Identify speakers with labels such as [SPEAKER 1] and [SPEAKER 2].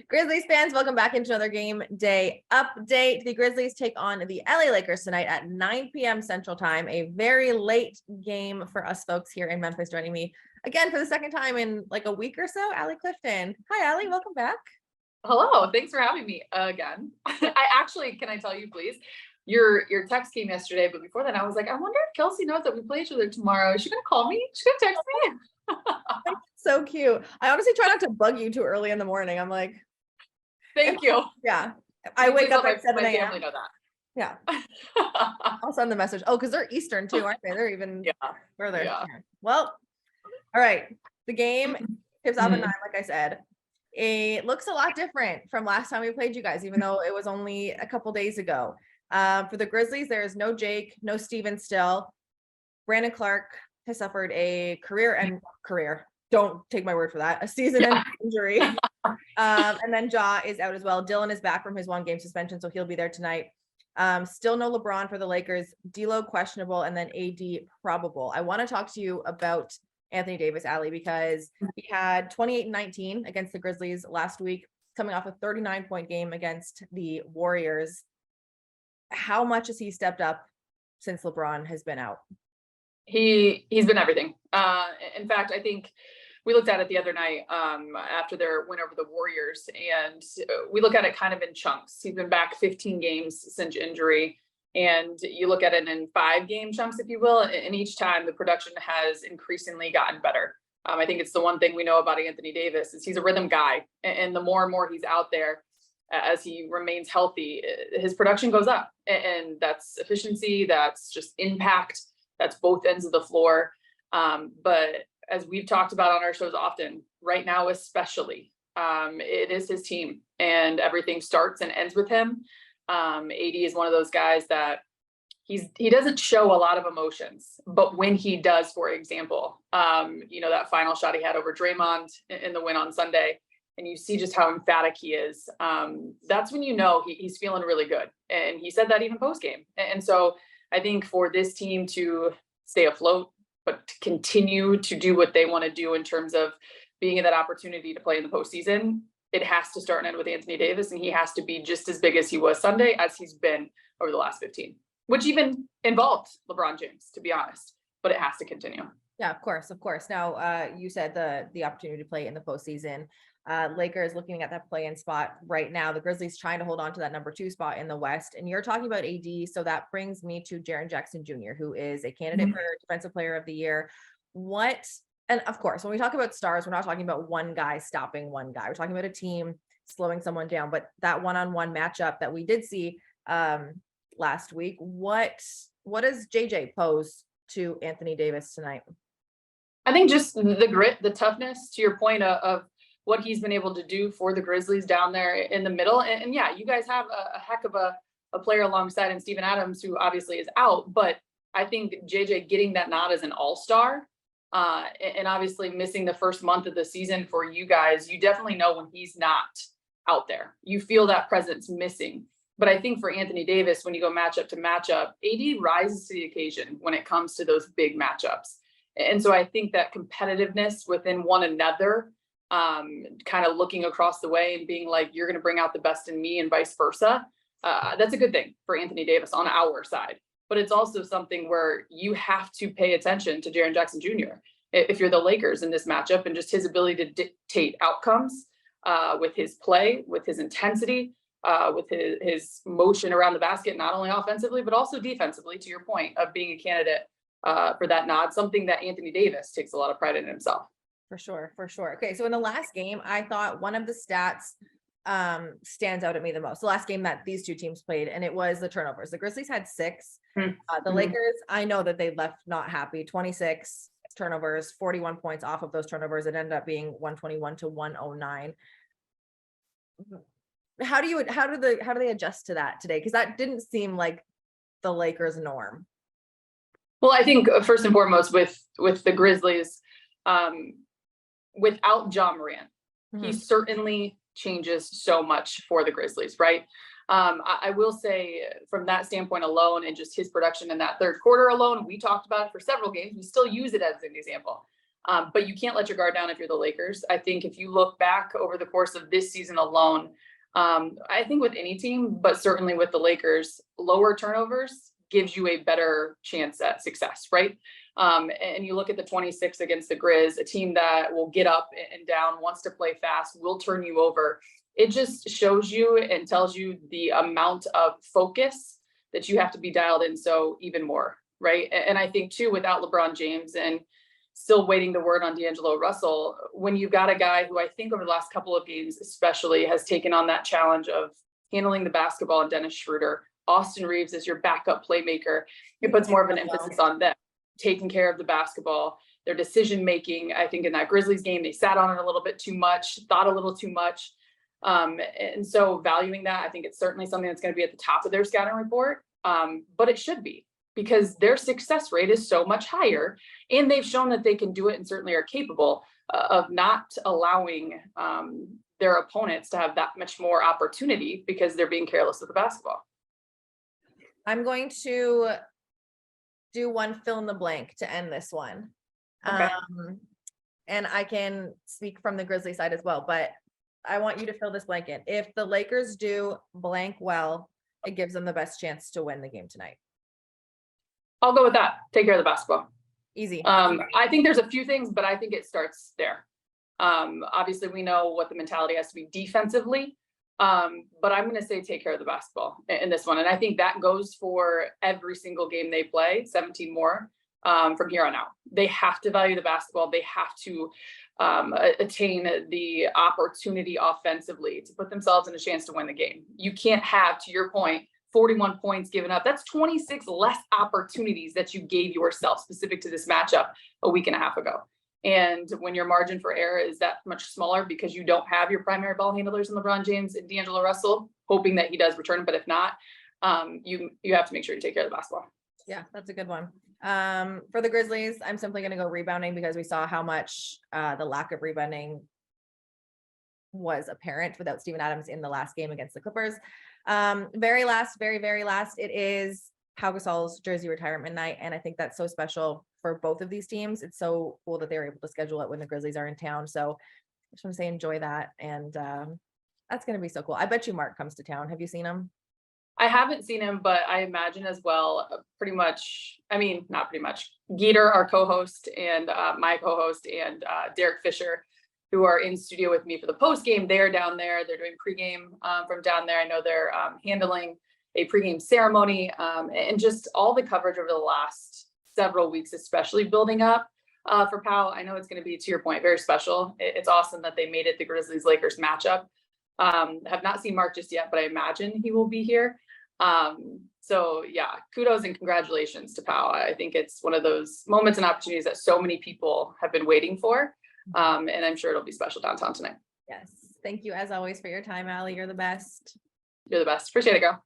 [SPEAKER 1] Grizzlies fans, welcome back into another game day update. The Grizzlies take on the LA Lakers tonight at 9 p.m. Central Time, a very late game for us folks here in Memphis. Joining me again for the second time in like a week or so, Allie Clifton. Hi, Allie. Welcome back.
[SPEAKER 2] Hello. Thanks for having me again. Can I tell you, please? Your text came yesterday, but before that, I was like, I wonder if Kelcey knows that we play each other tomorrow. Is she going to call me? She's going to text me?
[SPEAKER 1] So cute. I honestly try not to bug you too early in the morning. I'm like,
[SPEAKER 2] thank you.
[SPEAKER 1] Yeah. I wake up at 7 a.m.
[SPEAKER 2] My family know that.
[SPEAKER 1] Yeah. I'll send the message. Oh, because they're Eastern too, aren't they? They're even further.
[SPEAKER 2] Yeah.
[SPEAKER 1] Well, all right. The game tips off at 9, like I said. It looks a lot different from last time we played you guys, even though it was only a couple days ago. For the Grizzlies, there is no Jake, no Steven still. Brandon Clark has suffered a career. Don't take my word for that. A season-ending injury. And then Ja is out as well. Dylan is back from his 1-game suspension, so he'll be there tonight. Still no LeBron for the Lakers. D'Lo questionable, and then AD probable. I want to talk to you about Anthony Davis, Allie, because he had 28 and 19 against the Grizzlies last week, coming off a 39-point game against the Warriors. How much has he stepped up since LeBron has been out?
[SPEAKER 2] He's been everything. In fact, I think we looked at it the other night after their win over the Warriors, and we look at it kind of in chunks. He's been back 15 games since injury, and you look at it in 5-game chunks, if you will, and each time the production has increasingly gotten better. I think it's the one thing we know about Anthony Davis is he's a rhythm guy, and the more and more he's out there, as he remains healthy, his production goes up, and that's efficiency, that's just impact, that's both ends of the floor. But as we've talked about on our shows often, right now especially, it is his team, and everything starts and ends with him. AD is one of those guys that he doesn't show a lot of emotions, but when he does, for example, that final shot he had over Draymond in the win on Sunday, and you see just how emphatic he is, that's when you know he's feeling really good. And he said that even post-game. And so I think for this team to stay afloat, but to continue to do what they want to do in terms of being in that opportunity to play in the postseason, it has to start and end with Anthony Davis, and he has to be just as big as he was Sunday as he's been over the last 15, which even involved LeBron James, to be honest, but it has to continue.
[SPEAKER 1] Yeah, of course. Now, you said the opportunity to play in the postseason. Lakers looking at that play-in spot right now. The Grizzlies trying to hold on to that number 2 spot in the West. And you're talking about AD, so that brings me to Jaren Jackson Jr., who is a candidate for Defensive Player of the Year. And of course, when we talk about stars, we're not talking about one guy stopping one guy. We're talking about a team slowing someone down. But that one-on-one matchup that we did see last week, what does JJ pose to Anthony Davis tonight?
[SPEAKER 2] I think just the grit, the toughness, to your point of what he's been able to do for the Grizzlies down there in the middle. And yeah, you guys have a heck of a player alongside him, Steven Adams, who obviously is out, but I think JJ getting that nod as an all-star, and obviously missing the first month of the season for you guys, you definitely know when he's not out there. You feel that presence missing. But I think for Anthony Davis, when you go matchup to matchup, AD rises to the occasion when it comes to those big matchups. And so I think that competitiveness within one another, kind of looking across the way and being like, you're going to bring out the best in me and vice versa. That's a good thing for Anthony Davis on our side. But it's also something where you have to pay attention to Jaren Jackson Jr. if you're the Lakers in this matchup, and just his ability to dictate outcomes with his play, with his intensity, with his motion around the basket, not only offensively, but also defensively, to your point of being a candidate for that nod, something that Anthony Davis takes a lot of pride in himself.
[SPEAKER 1] For sure. Okay, so in the last game, I thought one of the stats stands out at me the most. The last game that these two teams played, and it was the turnovers. The Grizzlies had 6. The Lakers, I know that they left not happy. 26 turnovers, 41 points off of those turnovers. It ended up being 121 to 109. How do they adjust to that today? Because that didn't seem like the Lakers' norm.
[SPEAKER 2] Well, I think first and foremost with the Grizzlies, without Ja Morant, he certainly changes so much for the Grizzlies, right? I will say from that standpoint alone, and just his production in that third quarter alone, we talked about it for several games. We still use it as an example. But you can't let your guard down if you're the Lakers. I think if you look back over the course of this season alone, I think with any team, but certainly with the Lakers, lower turnovers gives you a better chance at success, right? And you look at the 26 against the Grizz, a team that will get up and down, wants to play fast, will turn you over. It just shows you and tells you the amount of focus that you have to be dialed in. So even more, right? And I think too, without LeBron James and still waiting the word on D'Angelo Russell, when you've got a guy who I think over the last couple of games especially has taken on that challenge of handling the basketball, and Dennis Schroeder, Austin Reeves is your backup playmaker. It puts more of an emphasis on them taking care of the basketball, their decision making. I think in that Grizzlies game, they sat on it a little bit too much, thought a little too much. And so valuing that, I think it's certainly something that's going to be at the top of their scouting report. But it should be, because their success rate is so much higher, and they've shown that they can do it and certainly are capable of not allowing their opponents to have that much more opportunity because they're being careless with the basketball.
[SPEAKER 1] I'm going to do one fill in the blank to end this one.
[SPEAKER 2] Okay.
[SPEAKER 1] And I can speak from the Grizzly side as well, but I want you to fill this blank in. If the Lakers do blank well, it gives them the best chance to win the game tonight.
[SPEAKER 2] I'll go with that. Take care of the basketball.
[SPEAKER 1] Easy.
[SPEAKER 2] I think there's a few things, but I think it starts there. Obviously we know what the mentality has to be defensively. But I'm going to say take care of the basketball in this one. And I think that goes for every single game they play, 17 more from here on out. They have to value the basketball. They have to attain the opportunity offensively to put themselves in a chance to win the game. You can't have, to your point, 41 points given up. That's 26 less opportunities that you gave yourself specific to this matchup a week and a half ago. And when your margin for error is that much smaller because you don't have your primary ball handlers in LeBron James and D'Angelo Russell, hoping that he does return, but if not, you have to make sure you take care of the basketball.
[SPEAKER 1] Yeah, that's a good one. For the Grizzlies, I'm simply going to go rebounding because we saw how much the lack of rebounding was apparent without Steven Adams in the last game against the Clippers. Very last, it is Pau Gasol's jersey retirement night, and I think that's so special for both of these teams. It's so cool that they're able to schedule it when the Grizzlies are in town. So I just want to say enjoy that, and that's going to be so cool. I bet you Mark comes to town. Have you seen him?
[SPEAKER 2] I haven't seen him, but I imagine as well, pretty much, I mean, not pretty much, Geeter, our co-host, and my co-host, and Derek Fisher, who are in studio with me for the post game. They're down there. They're doing pregame from down there. I know they're handling a pregame ceremony and just all the coverage over the last several weeks, especially building up for Pau. I know it's going to be, to your point, very special. It's awesome that they made it the Grizzlies-Lakers matchup. Have not seen Mark just yet, but I imagine he will be here. So yeah, kudos and congratulations to Pau. I think it's one of those moments and opportunities that so many people have been waiting for. And I'm sure it'll be special downtown tonight.
[SPEAKER 1] Yes. Thank you as always for your time, Allie. You're the best.
[SPEAKER 2] You're the best. Appreciate it, girl.